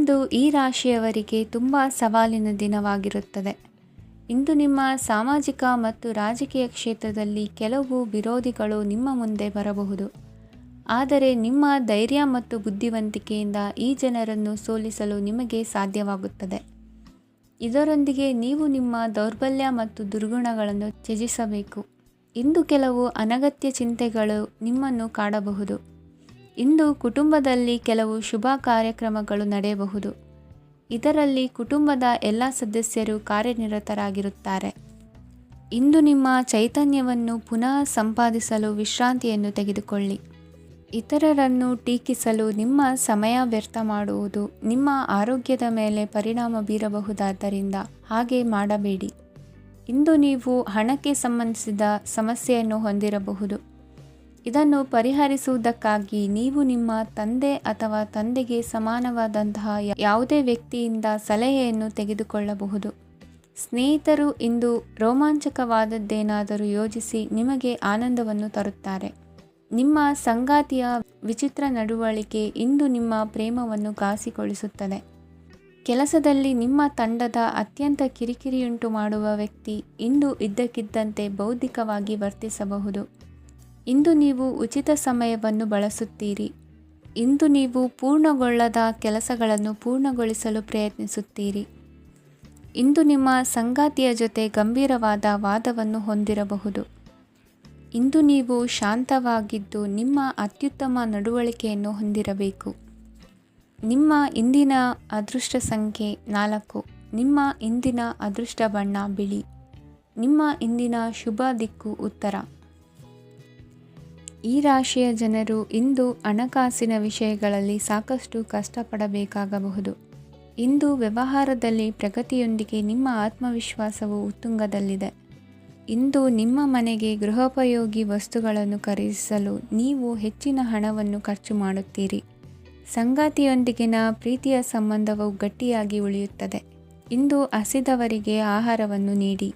ಇಂದು ಈ ರಾಶಿಯವರಿಗೆ ತುಂಬ ಸವಾಲಿನ ದಿನವಾಗಿರುತ್ತದೆ. ಇಂದು ನಿಮ್ಮ ಸಾಮಾಜಿಕ ಮತ್ತು ರಾಜಕೀಯ ಕ್ಷೇತ್ರದಲ್ಲಿ ಕೆಲವು ವಿರೋಧಿಗಳು ನಿಮ್ಮ ಮುಂದೆ ಬರಬಹುದು. ಆದರೆ ನಿಮ್ಮ ಧೈರ್ಯ ಮತ್ತು ಬುದ್ಧಿವಂತಿಕೆಯಿಂದ ಈ ಜನರನ್ನು ಸೋಲಿಸಲು ನಿಮಗೆ ಸಾಧ್ಯವಾಗುತ್ತದೆ. ಇದರೊಂದಿಗೆ ನೀವು ನಿಮ್ಮ ದೌರ್ಬಲ್ಯ ಮತ್ತು ದುರ್ಗುಣಗಳನ್ನು ತ್ಯಜಿಸಬೇಕು. ಇಂದು ಕೆಲವು ಅನಗತ್ಯ ಚಿಂತೆಗಳು ನಿಮ್ಮನ್ನು ಕಾಡಬಹುದು. ಇಂದು ಕುಟುಂಬದಲ್ಲಿ ಕೆಲವು ಶುಭ ಕಾರ್ಯಕ್ರಮಗಳು ನಡೆಯಬಹುದು. ಇದರಲ್ಲಿ ಕುಟುಂಬದ ಎಲ್ಲ ಸದಸ್ಯರು ಕಾರ್ಯನಿರತರಾಗಿರುತ್ತಾರೆ. ಇಂದು ನಿಮ್ಮ ಚೈತನ್ಯವನ್ನು ಪುನಃ ಸಂಪಾದಿಸಲು ವಿಶ್ರಾಂತಿಯನ್ನು ತೆಗೆದುಕೊಳ್ಳಿ. ಇತರರನ್ನು ಟೀಕಿಸಲು ನಿಮ್ಮ ಸಮಯ ವ್ಯರ್ಥ ಮಾಡುವುದು ನಿಮ್ಮ ಆರೋಗ್ಯದ ಮೇಲೆ ಪರಿಣಾಮ ಬೀರಬಹುದಾದ್ದರಿಂದ ಹಾಗೆ ಮಾಡಬೇಡಿ. ಇಂದು ನೀವು ಹಣಕ್ಕೆ ಸಂಬಂಧಿಸಿದ ಸಮಸ್ಯೆಯನ್ನು ಹೊಂದಿರಬಹುದು. ಇದನ್ನು ಪರಿಹರಿಸುವುದಕ್ಕಾಗಿ ನೀವು ನಿಮ್ಮ ತಂದೆ ಅಥವಾ ತಂದೆಗೆ ಸಮಾನವಾದಂತಹ ಯಾವುದೇ ವ್ಯಕ್ತಿಯಿಂದ ಸಲಹೆಯನ್ನು ತೆಗೆದುಕೊಳ್ಳಬಹುದು. ಸ್ನೇಹಿತರು ಇಂದು ರೋಮಾಂಚಕವಾದದ್ದೇನಾದರೂ ಯೋಜಿಸಿ ನಿಮಗೆ ಆನಂದವನ್ನು ತರುತ್ತಾರೆ. ನಿಮ್ಮ ಸಂಗಾತಿಯ ವಿಚಿತ್ರ ನಡವಳಿಕೆ ಇಂದು ನಿಮ್ಮ ಪ್ರೇಮವನ್ನು ಘಾಸಿಗೊಳಿಸುತ್ತದೆ. ಕೆಲಸದಲ್ಲಿ ನಿಮ್ಮ ತಂಡದ ಅತ್ಯಂತ ಕಿರಿಕಿರಿಯುಂಟು ಮಾಡುವ ವ್ಯಕ್ತಿ ಇಂದು ಇದ್ದಕ್ಕಿದ್ದಂತೆ ಬೌದ್ಧಿಕವಾಗಿ ವರ್ತಿಸಬಹುದು. ಇಂದು ನೀವು ಉಚಿತ ಸಮಯವನ್ನು ಬಳಸುತ್ತೀರಿ. ಇಂದು ನೀವು ಪೂರ್ಣಗೊಳ್ಳದ ಕೆಲಸಗಳನ್ನು ಪೂರ್ಣಗೊಳಿಸಲು ಪ್ರಯತ್ನಿಸುತ್ತೀರಿ. ಇಂದು ನಿಮ್ಮ ಸಂಗಾತಿಯ ಜೊತೆ ಗಂಭೀರವಾದ ವಾದವನ್ನು ಹೊಂದಿರಬಹುದು. ಇಂದು ನೀವು ಶಾಂತವಾಗಿದ್ದು ನಿಮ್ಮ ಅತ್ಯುತ್ತಮ ನಡವಳಿಕೆಯನ್ನು ಹೊಂದಿರಬೇಕು. ನಿಮ್ಮ ಇಂದಿನ ಅದೃಷ್ಟ ಸಂಖ್ಯೆ 4. ನಿಮ್ಮ ಇಂದಿನ ಅದೃಷ್ಟ ಬಣ್ಣ ಬಿಳಿ. ನಿಮ್ಮ ಇಂದಿನ ಶುಭ ದಿಕ್ಕು ಉತ್ತರ. ಈ ರಾಶಿಯ ಜನರು ಇಂದು ಹಣಕಾಸಿನ ವಿಷಯಗಳಲ್ಲಿ ಸಾಕಷ್ಟು ಕಷ್ಟಪಡಬೇಕಾಗಬಹುದು. ಇಂದು ವ್ಯವಹಾರದಲ್ಲಿ ಪ್ರಗತಿಯೊಂದಿಗೆ ನಿಮ್ಮ ಆತ್ಮವಿಶ್ವಾಸವು ಉತ್ತುಂಗದಲ್ಲಿದೆ. ಇಂದು ನಿಮ್ಮ ಮನೆಗೆ ಗೃಹೋಪಯೋಗಿ ವಸ್ತುಗಳನ್ನು ಖರೀದಿಸಲು ನೀವು ಹೆಚ್ಚಿನ ಹಣವನ್ನು ಖರ್ಚು ಮಾಡುತ್ತೀರಿ. ಸಂಗಾತಿಯೊಂದಿಗಿನ ಪ್ರೀತಿಯ ಸಂಬಂಧವು ಗಟ್ಟಿಯಾಗಿ ಉಳಿಯುತ್ತದೆ. ಇಂದು ಹಸಿದವರಿಗೆ ಆಹಾರವನ್ನು ನೀಡಿ.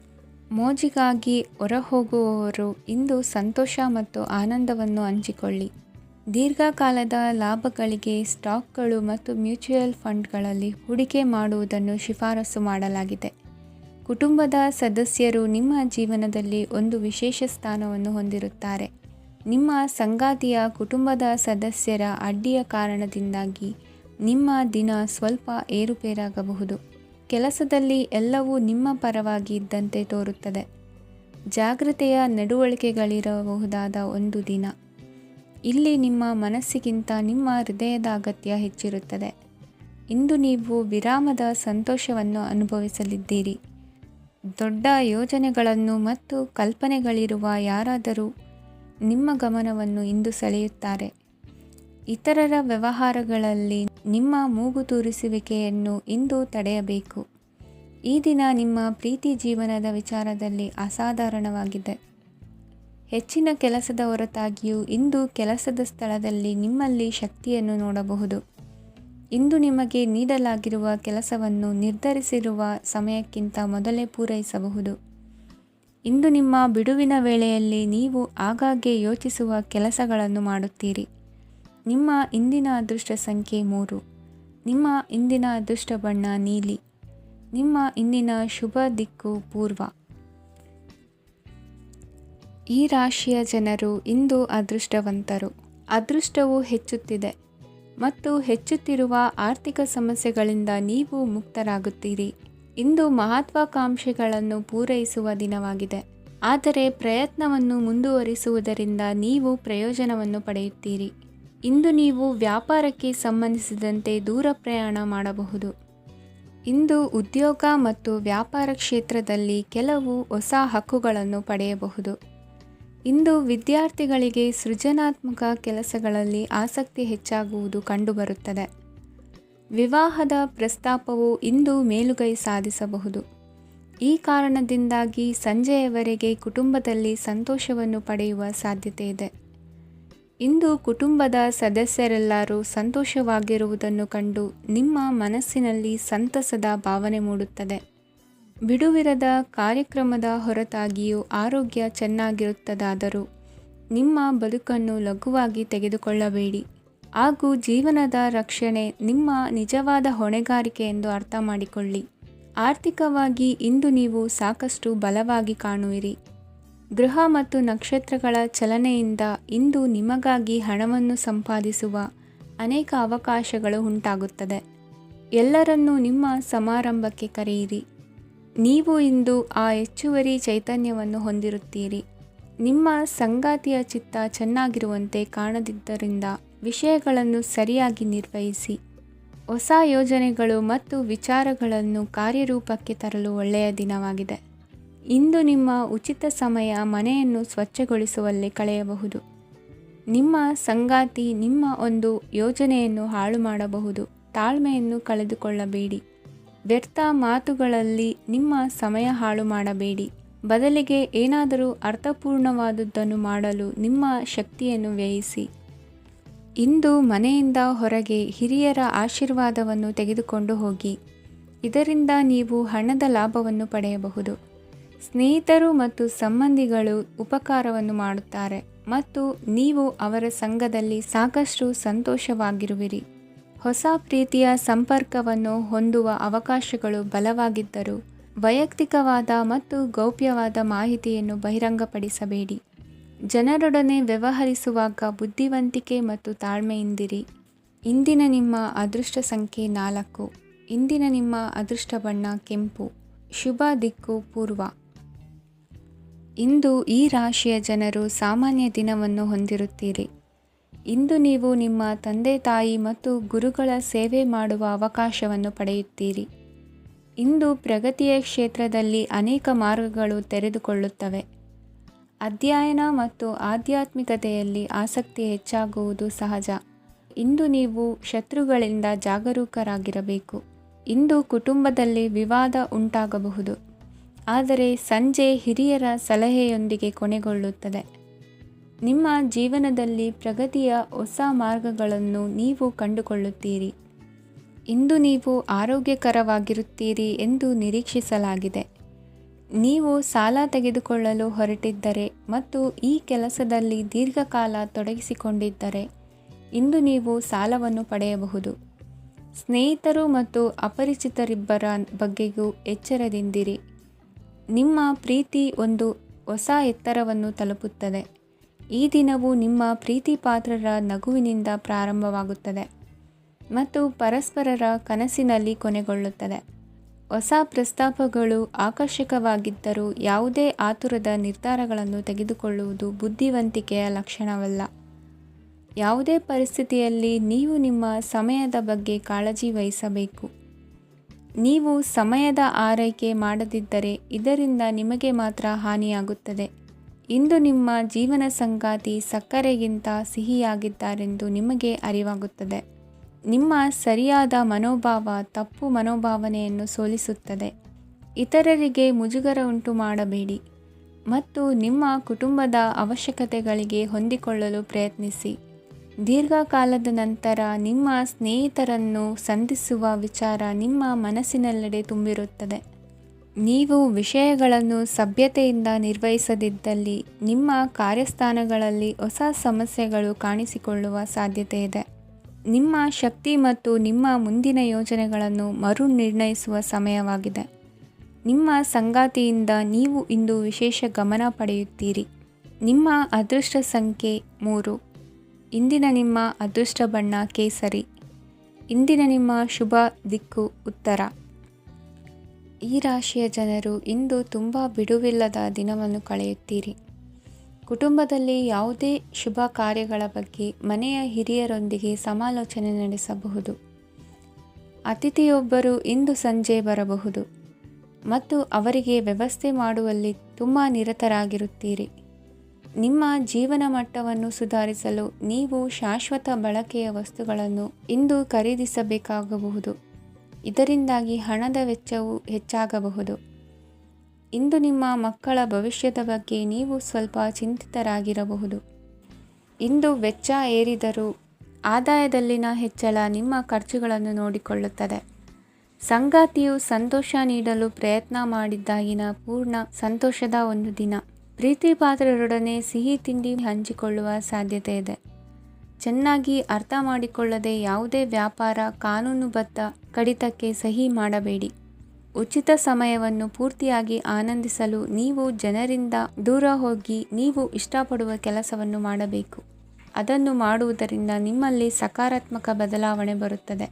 ಮೋಜಿಗಾಗಿ ಹೊರಹೋಗುವವರು ಇಂದು ಸಂತೋಷ ಮತ್ತು ಆನಂದವನ್ನು ಹಂಚಿಕೊಳ್ಳಿ. ದೀರ್ಘಕಾಲದ ಲಾಭಗಳಿಗೆ ಸ್ಟಾಕ್ಗಳು ಮತ್ತು ಮ್ಯೂಚುವಲ್ ಫಂಡ್ಗಳಲ್ಲಿ ಹೂಡಿಕೆ ಮಾಡುವುದನ್ನು ಶಿಫಾರಸು ಮಾಡಲಾಗಿದೆ. ಕುಟುಂಬದ ಸದಸ್ಯರು ನಿಮ್ಮ ಜೀವನದಲ್ಲಿ ಒಂದು ವಿಶೇಷ ಸ್ಥಾನವನ್ನು ಹೊಂದಿರುತ್ತಾರೆ. ನಿಮ್ಮ ಸಂಗಾತಿಯ ಕುಟುಂಬದ ಸದಸ್ಯರ ಅಡ್ಡಿಯ ಕಾರಣದಿಂದಾಗಿ ನಿಮ್ಮ ದಿನ ಸ್ವಲ್ಪ ಏರುಪೇರಾಗಬಹುದು. ಕೆಲಸದಲ್ಲಿ ಎಲ್ಲವೂ ನಿಮ್ಮ ಪರವಾಗಿ ಇದ್ದಂತೆ ತೋರುತ್ತದೆ. ಜಾಗ್ರತೆಯ ನಡವಳಿಕೆಗಳಿರಬಹುದಾದ ಒಂದು ದಿನ. ಇಲ್ಲಿ ನಿಮ್ಮ ಮನಸ್ಸಿಗಿಂತ ನಿಮ್ಮ ಹೃದಯದ ಅಗತ್ಯ ಹೆಚ್ಚಿರುತ್ತದೆ. ಇಂದು ನೀವು ವಿರಾಮದ ಸಂತೋಷವನ್ನು ಅನುಭವಿಸಲಿದ್ದೀರಿ. ದೊಡ್ಡ ಯೋಜನೆಗಳನ್ನು ಮತ್ತು ಕಲ್ಪನೆಗಳಿರುವ ಯಾರಾದರೂ ನಿಮ್ಮ ಗಮನವನ್ನು ಇಂದು ಸೆಳೆಯುತ್ತಾರೆ. ಇತರರ ವ್ಯವಹಾರಗಳಲ್ಲಿ ನಿಮ್ಮ ಮೂಗು ತೂರಿಸುವಿಕೆಯನ್ನು ಇಂದು ತಡೆಯಬೇಕು. ಈ ದಿನ ನಿಮ್ಮ ಪ್ರೀತಿ ಜೀವನದ ವಿಚಾರದಲ್ಲಿ ಅಸಾಧಾರಣವಾಗಿದೆ. ಹೆಚ್ಚಿನ ಕೆಲಸದ ಹೊರತಾಗಿಯೂ ಇಂದು ಕೆಲಸದ ಸ್ಥಳದಲ್ಲಿ ನಿಮ್ಮಲ್ಲಿ ಶಕ್ತಿಯನ್ನು ನೋಡಬಹುದು. ಇಂದು ನಿಮಗೆ ನೀಡಲಾಗಿರುವ ಕೆಲಸವನ್ನು ನಿರ್ಧರಿಸಿರುವ ಸಮಯಕ್ಕಿಂತ ಮೊದಲೇ ಪೂರೈಸಬಹುದು. ಇಂದು ನಿಮ್ಮ ಬಿಡುವಿನ ವೇಳೆಯಲ್ಲಿ ನೀವು ಆಗಾಗ್ಗೆ ಯೋಚಿಸುವ ಕೆಲಸಗಳನ್ನು ಮಾಡುತ್ತೀರಿ. ನಿಮ್ಮ ಇಂದಿನ ಅದೃಷ್ಟ ಸಂಖ್ಯೆ 3. ನಿಮ್ಮ ಇಂದಿನ ಅದೃಷ್ಟ ಬಣ್ಣ ನೀಲಿ. ನಿಮ್ಮ ಇಂದಿನ ಶುಭ ದಿಕ್ಕು ಪೂರ್ವ. ಈ ರಾಶಿಯ ಜನರು ಇಂದು ಅದೃಷ್ಟವಂತರು. ಅದೃಷ್ಟವು ಹೆಚ್ಚುತ್ತಿದೆ ಮತ್ತು ಹೆಚ್ಚುತ್ತಿರುವ ಆರ್ಥಿಕ ಸಮಸ್ಯೆಗಳಿಂದ ನೀವು ಮುಕ್ತರಾಗುತ್ತೀರಿ. ಇಂದು ಮಹತ್ವಾಕಾಂಕ್ಷೆಗಳನ್ನು ಪೂರೈಸುವ ದಿನವಾಗಿದೆ. ಆದರೆ ಪ್ರಯತ್ನವನ್ನು ಮುಂದುವರಿಸುವುದರಿಂದ ನೀವು ಪ್ರಯೋಜನವನ್ನು ಪಡೆಯುತ್ತೀರಿ. ಇಂದು ನೀವು ವ್ಯಾಪಾರಕ್ಕೆ ಸಂಬಂಧಿಸಿದಂತೆ ದೂರ ಪ್ರಯಾಣ ಮಾಡಬಹುದು. ಇಂದು ಉದ್ಯೋಗ ಮತ್ತು ವ್ಯಾಪಾರ ಕ್ಷೇತ್ರದಲ್ಲಿ ಕೆಲವು ಹೊಸ ಹಕ್ಕುಗಳನ್ನು ಪಡೆಯಬಹುದು. ಇಂದು ವಿದ್ಯಾರ್ಥಿಗಳಿಗೆ ಸೃಜನಾತ್ಮಕ ಕೆಲಸಗಳಲ್ಲಿ ಆಸಕ್ತಿ ಹೆಚ್ಚಾಗುವುದು ಕಂಡುಬರುತ್ತದೆ. ವಿವಾಹದ ಪ್ರಸ್ತಾಪವು ಇಂದು ಮೇಲುಗೈ ಸಾಧಿಸಬಹುದು. ಈ ಕಾರಣದಿಂದಾಗಿ ಸಂಜೆಯವರೆಗೆ ಕುಟುಂಬದಲ್ಲಿ ಸಂತೋಷವನ್ನು ಪಡೆಯುವ ಸಾಧ್ಯತೆ ಇದೆ. ಇಂದು ಕುಟುಂಬದ ಸದಸ್ಯರೆಲ್ಲರೂ ಸಂತೋಷವಾಗಿರುವುದನ್ನು ಕಂಡು ನಿಮ್ಮ ಮನಸ್ಸಿನಲ್ಲಿ ಸಂತಸದ ಭಾವನೆ ಮೂಡುತ್ತದೆ. ಬಿಡುವಿರದ ಕಾರ್ಯಕ್ರಮದ ಹೊರತಾಗಿಯೂ ಆರೋಗ್ಯ ಚೆನ್ನಾಗಿರುತ್ತದಾದರೂ ನಿಮ್ಮ ಬದುಕನ್ನು ಲಘುವಾಗಿ ತೆಗೆದುಕೊಳ್ಳಬೇಡಿ. ಹಾಗೂ ಜೀವನದ ರಕ್ಷಣೆ ನಿಮ್ಮ ನಿಜವಾದ ಹೊಣೆಗಾರಿಕೆ ಎಂದು ಅರ್ಥ ಮಾಡಿಕೊಳ್ಳಿ. ಆರ್ಥಿಕವಾಗಿ ಇಂದು ನೀವು ಸಾಕಷ್ಟು ಬಲವಾಗಿ ಕಾಣುವಿರಿ. ಗ್ರಹ ಮತ್ತು ನಕ್ಷತ್ರಗಳ ಚಲನೆಯಿಂದ ಇಂದು ನಿಮಗಾಗಿ ಹಣವನ್ನು ಸಂಪಾದಿಸುವ ಅನೇಕ ಅವಕಾಶಗಳು ಉಂಟಾಗುತ್ತದೆ. ಎಲ್ಲರನ್ನೂ ನಿಮ್ಮ ಸಮಾರಂಭಕ್ಕೆ ಕರೆಯಿರಿ. ನೀವು ಇಂದು ಆ ಹೆಚ್ಚುವರಿ ಚೈತನ್ಯವನ್ನು ಹೊಂದಿರುತ್ತೀರಿ. ನಿಮ್ಮ ಸಂಗಾತಿಯ ಚಿತ್ತ ಚೆನ್ನಾಗಿರುವಂತೆ ಕಾಣದಿದ್ದರಿಂದ ವಿಷಯಗಳನ್ನು ಸರಿಯಾಗಿ ನಿರ್ವಹಿಸಿ. ಹೊಸ ಯೋಜನೆಗಳು ಮತ್ತು ವಿಚಾರಗಳನ್ನು ಕಾರ್ಯರೂಪಕ್ಕೆ ತರಲು ಒಳ್ಳೆಯ ದಿನವಾಗಿದೆ. ಇಂದು ನಿಮ್ಮ ಉಚಿತ ಸಮಯ ಮನೆಯನ್ನು ಸ್ವಚ್ಛಗೊಳಿಸುವಲ್ಲಿ ಕಳೆಯಬಹುದು. ನಿಮ್ಮ ಸಂಗಾತಿ ನಿಮ್ಮ ಒಂದು ಯೋಜನೆಯನ್ನು ಹಾಳು ಮಾಡಬಹುದು. ತಾಳ್ಮೆಯನ್ನು ಕಳೆದುಕೊಳ್ಳಬೇಡಿ. ವ್ಯರ್ಥ ಮಾತುಗಳಲ್ಲಿ ನಿಮ್ಮ ಸಮಯ ಹಾಳು ಮಾಡಬೇಡಿ. ಬದಲಿಗೆ ಏನಾದರೂ ಅರ್ಥಪೂರ್ಣವಾದುದನ್ನು ಮಾಡಲು ನಿಮ್ಮ ಶಕ್ತಿಯನ್ನು ವ್ಯಯಿಸಿ. ಇಂದು ಮನೆಯಿಂದ ಹೊರಗೆ ಹಿರಿಯರ ಆಶೀರ್ವಾದವನ್ನು ತೆಗೆದುಕೊಂಡು ಹೋಗಿ. ಇದರಿಂದ ನೀವು ಹಣದ ಲಾಭವನ್ನು ಪಡೆಯಬಹುದು. ಸ್ನೇಹಿತರು ಮತ್ತು ಸಂಬಂಧಿಗಳು ಉಪಕಾರವನ್ನು ಮಾಡುತ್ತಾರೆ ಮತ್ತು ನೀವು ಅವರ ಸಂಘದಲ್ಲಿ ಸಾಕಷ್ಟು ಸಂತೋಷವಾಗಿರುವಿರಿ. ಹೊಸ ಪ್ರೀತಿಯ ಸಂಪರ್ಕವನ್ನು ಹೊಂದುವ ಅವಕಾಶಗಳು ಬಲವಾಗಿದ್ದರೂ ವೈಯಕ್ತಿಕವಾದ ಮತ್ತು ಗೌಪ್ಯವಾದ ಮಾಹಿತಿಯನ್ನು ಬಹಿರಂಗಪಡಿಸಬೇಡಿ. ಜನರೊಡನೆ ವ್ಯವಹರಿಸುವಾಗ ಬುದ್ಧಿವಂತಿಕೆ ಮತ್ತು ತಾಳ್ಮೆಯಿಂದಿರಿ. ಇಂದಿನ ನಿಮ್ಮ ಅದೃಷ್ಟ ಸಂಖ್ಯೆ 4. ಇಂದಿನ ನಿಮ್ಮ ಅದೃಷ್ಟ ಬಣ್ಣ ಕೆಂಪು. ಶುಭ ದಿಕ್ಕು ಪೂರ್ವ. ಇಂದು ಈ ರಾಶಿಯ ಜನರು ಸಾಮಾನ್ಯ ದಿನವನ್ನು ಹೊಂದಿರುತ್ತೀರಿ. ಇಂದು ನೀವು ನಿಮ್ಮ ತಂದೆ ತಾಯಿ ಮತ್ತು ಗುರುಗಳ ಸೇವೆ ಮಾಡುವ ಅವಕಾಶವನ್ನು ಪಡೆಯುತ್ತೀರಿ. ಇಂದು ಪ್ರಗತಿಯ ಕ್ಷೇತ್ರದಲ್ಲಿ ಅನೇಕ ಮಾರ್ಗಗಳು ತೆರೆದುಕೊಳ್ಳುತ್ತವೆ. ಅಧ್ಯಯನ ಮತ್ತು ಆಧ್ಯಾತ್ಮಿಕತೆಯಲ್ಲಿ ಆಸಕ್ತಿ ಹೆಚ್ಚಾಗುವುದು ಸಹಜ. ಇಂದು ನೀವು ಶತ್ರುಗಳಿಂದ ಜಾಗರೂಕರಾಗಿರಬೇಕು. ಇಂದು ಕುಟುಂಬದಲ್ಲಿ ವಿವಾದ ಉಂಟಾಗಬಹುದು, ಆದರೆ ಸಂಜೆ ಹಿರಿಯರ ಸಲಹೆಯೊಂದಿಗೆ ಕೊನೆಗೊಳ್ಳುತ್ತದೆ. ನಿಮ್ಮ ಜೀವನದಲ್ಲಿ ಪ್ರಗತಿಯ ಹೊಸ ಮಾರ್ಗಗಳನ್ನು ನೀವು ಕಂಡುಕೊಳ್ಳುತ್ತೀರಿ. ಇಂದು ನೀವು ಆರೋಗ್ಯಕರವಾಗಿರುತ್ತೀರಿ ಎಂದು ನಿರೀಕ್ಷಿಸಲಾಗಿದೆ. ನೀವು ಸಾಲ ತೆಗೆದುಕೊಳ್ಳಲು ಹೊರಟಿದ್ದರೆ ಮತ್ತು ಈ ಕೆಲಸದಲ್ಲಿ ದೀರ್ಘಕಾಲ ತೊಡಗಿಸಿಕೊಂಡಿದ್ದರೆ ಇಂದು ನೀವು ಸಾಲವನ್ನು ಪಡೆಯಬಹುದು. ಸ್ನೇಹಿತರು ಮತ್ತು ಅಪರಿಚಿತರಿಬ್ಬರ ಬಗ್ಗೆಯೂ ಎಚ್ಚರದಿಂದಿರಿ. ನಿಮ್ಮ ಪ್ರೀತಿ ಒಂದು ಹೊಸ ಎತ್ತರವನ್ನು ತಲುಪುತ್ತದೆ. ಈ ದಿನವು ನಿಮ್ಮ ಪ್ರೀತಿ ಪಾತ್ರರ ನಗುವಿನಿಂದ ಪ್ರಾರಂಭವಾಗುತ್ತದೆ ಮತ್ತು ಪರಸ್ಪರರ ಕನಸಿನಲ್ಲಿ ಕೊನೆಗೊಳ್ಳುತ್ತದೆ. ಹೊಸ ಪ್ರಸ್ತಾಪಗಳು ಆಕರ್ಷಕವಾಗಿದ್ದರೂ ಯಾವುದೇ ಆತುರದ ನಿರ್ಧಾರಗಳನ್ನು ತೆಗೆದುಕೊಳ್ಳುವುದು ಬುದ್ಧಿವಂತಿಕೆಯ ಲಕ್ಷಣವಲ್ಲ. ಯಾವುದೇ ಪರಿಸ್ಥಿತಿಯಲ್ಲಿ ನೀವು ನಿಮ್ಮ ಸಮಯದ ಬಗ್ಗೆ ಕಾಳಜಿ ವಹಿಸಬೇಕು. ನೀವು ಸಮಯದ ಆರೈಕೆ ಮಾಡದಿದ್ದರೆ ಇದರಿಂದ ನಿಮಗೆ ಮಾತ್ರ ಹಾನಿಯಾಗುತ್ತದೆ. ಇಂದು ನಿಮ್ಮ ಜೀವನ ಸಂಗಾತಿ ಸಕ್ಕರೆಗಿಂತ ಸಿಹಿಯಾಗಿದ್ದಾರೆಂದು ನಿಮಗೆ ಅರಿವಾಗುತ್ತದೆ. ನಿಮ್ಮ ಸರಿಯಾದ ಮನೋಭಾವ ತಪ್ಪು ಮನೋಭಾವನೆಯನ್ನು ಸೋಲಿಸುತ್ತದೆ. ಇತರರಿಗೆ ಮುಜುಗರ ಉಂಟು ಮಾಡಬೇಡಿ ಮತ್ತು ನಿಮ್ಮ ಕುಟುಂಬದ ಅವಶ್ಯಕತೆಗಳಿಗೆ ಹೊಂದಿಕೊಳ್ಳಲು ಪ್ರಯತ್ನಿಸಿ. ದೀರ್ಘಕಾಲದ ನಂತರ ನಿಮ್ಮ ಸ್ನೇಹಿತರನ್ನು ಸಂಧಿಸುವ ವಿಚಾರ ನಿಮ್ಮ ಮನಸ್ಸಿನೆಲ್ಲೆಡೆ ತುಂಬಿರುತ್ತದೆ. ನೀವು ವಿಷಯಗಳನ್ನು ಸಭ್ಯತೆಯಿಂದ ನಿರ್ವಹಿಸದಿದ್ದಲ್ಲಿ ನಿಮ್ಮ ಕಾರ್ಯಸ್ಥಾನಗಳಲ್ಲಿ ಹೊಸ ಸಮಸ್ಯೆಗಳು ಕಾಣಿಸಿಕೊಳ್ಳುವ ಸಾಧ್ಯತೆ ಇದೆ. ನಿಮ್ಮ ಶಕ್ತಿ ಮತ್ತು ನಿಮ್ಮ ಮುಂದಿನ ಯೋಜನೆಗಳನ್ನು ಮರು ನಿರ್ಣಯಿಸುವ ಸಮಯವಾಗಿದೆ. ನಿಮ್ಮ ಸಂಗಾತಿಯಿಂದ ನೀವು ಇಂದು ವಿಶೇಷ ಗಮನ ಪಡೆಯುತ್ತೀರಿ. ನಿಮ್ಮ ಅದೃಷ್ಟ ಸಂಖ್ಯೆ 3. ಇಂದಿನ ನಿಮ್ಮ ಅದೃಷ್ಟ ಬಣ್ಣ ಕೇಸರಿ. ಇಂದಿನ ನಿಮ್ಮ ಶುಭ ದಿಕ್ಕು ಉತ್ತರ. ಈ ರಾಶಿಯ ಜನರು ಇಂದು ತುಂಬ ಬಿಡುವಿಲ್ಲದ ದಿನವನ್ನು ಕಳೆಯುತ್ತೀರಿ. ಕುಟುಂಬದಲ್ಲಿ ಯಾವುದೇ ಶುಭ ಕಾರ್ಯಗಳ ಬಗ್ಗೆ ಮನೆಯ ಹಿರಿಯರೊಂದಿಗೆ ಸಮಾಲೋಚನೆ ನಡೆಸಬಹುದು. ಅತಿಥಿಯೊಬ್ಬರು ಇಂದು ಸಂಜೆ ಬರಬಹುದು ಮತ್ತು ಅವರಿಗೆ ವ್ಯವಸ್ಥೆ ಮಾಡುವಲ್ಲಿ ತುಂಬ ನಿರತರಾಗಿರುತ್ತೀರಿ. ನಿಮ್ಮ ಜೀವನ ಮಟ್ಟವನ್ನು ಸುಧಾರಿಸಲು ನೀವು ಶಾಶ್ವತ ಬಳಕೆಯ ವಸ್ತುಗಳನ್ನು ಇಂದು ಖರೀದಿಸಬೇಕಾಗಬಹುದು. ಇದರಿಂದಾಗಿ ಹಣದ ವೆಚ್ಚವು ಹೆಚ್ಚಾಗಬಹುದು. ಇಂದು ನಿಮ್ಮ ಮಕ್ಕಳ ಭವಿಷ್ಯದ ಬಗ್ಗೆ ನೀವು ಸ್ವಲ್ಪ ಚಿಂತಿತರಾಗಿರಬಹುದು. ಇಂದು ವೆಚ್ಚ ಏರಿದರೂ ಆದಾಯದಲ್ಲಿನ ಹೆಚ್ಚಳ ನಿಮ್ಮ ಖರ್ಚುಗಳನ್ನು ನೋಡಿಕೊಳ್ಳುತ್ತದೆ. ಸಂಗಾತಿಯು ಸಂತೋಷ ನೀಡಲು ಪ್ರಯತ್ನ ಮಾಡಿದ್ದಾಗಿನ ಪೂರ್ಣ ಸಂತೋಷದ ಒಂದು ದಿನ. ಪ್ರೀತಿ ಪಾತ್ರರೊಡನೆ ಸಿಹಿ ತಿಂಡಿ ಹಂಚಿಕೊಳ್ಳುವ ಸಾಧ್ಯತೆ ಇದೆ. ಚೆನ್ನಾಗಿ ಅರ್ಥ ಮಾಡಿಕೊಳ್ಳದೆ ಯಾವುದೇ ವ್ಯಾಪಾರ ಕಾನೂನುಬದ್ಧ ಕಡಿತಕ್ಕೆ ಸಹಿ ಮಾಡಬೇಡಿ. ಉಚಿತ ಸಮಯವನ್ನು ಪೂರ್ತಿಯಾಗಿ ಆನಂದಿಸಲು ನೀವು ಜನರಿಂದ ದೂರ ಹೋಗಿ ನೀವು ಇಷ್ಟಪಡುವ ಕೆಲಸವನ್ನು ಮಾಡಬೇಕು. ಅದನ್ನು ಮಾಡುವುದರಿಂದ ನಿಮ್ಮಲ್ಲಿ ಸಕಾರಾತ್ಮಕ ಬದಲಾವಣೆ ಬರುತ್ತದೆ.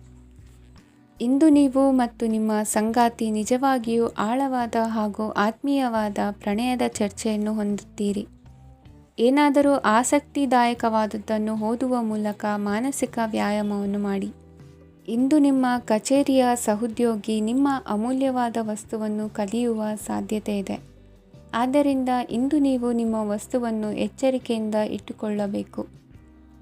ಇಂದು ನೀವು ಮತ್ತು ನಿಮ್ಮ ಸಂಗಾತಿ ನಿಜವಾಗಿಯೂ ಆಳವಾದ ಹಾಗೂ ಆತ್ಮೀಯವಾದ ಪ್ರಣಯದ ಚರ್ಚೆಯನ್ನು ಹೊಂದುತ್ತೀರಿ. ಏನಾದರೂ ಆಸಕ್ತಿದಾಯಕವಾದದ್ದನ್ನು ಓದುವ ಮೂಲಕ ಮಾನಸಿಕ ವ್ಯಾಯಾಮವನ್ನು ಮಾಡಿ. ಇಂದು ನಿಮ್ಮ ಕಚೇರಿಯ ಸಹೋದ್ಯೋಗಿ ನಿಮ್ಮ ಅಮೂಲ್ಯವಾದ ವಸ್ತುವನ್ನು ಕದಿಯುವ ಸಾಧ್ಯತೆ ಇದೆ. ಆದ್ದರಿಂದ ಇಂದು ನೀವು ನಿಮ್ಮ ವಸ್ತುವನ್ನು ಎಚ್ಚರಿಕೆಯಿಂದ ಇಟ್ಟುಕೊಳ್ಳಬೇಕು.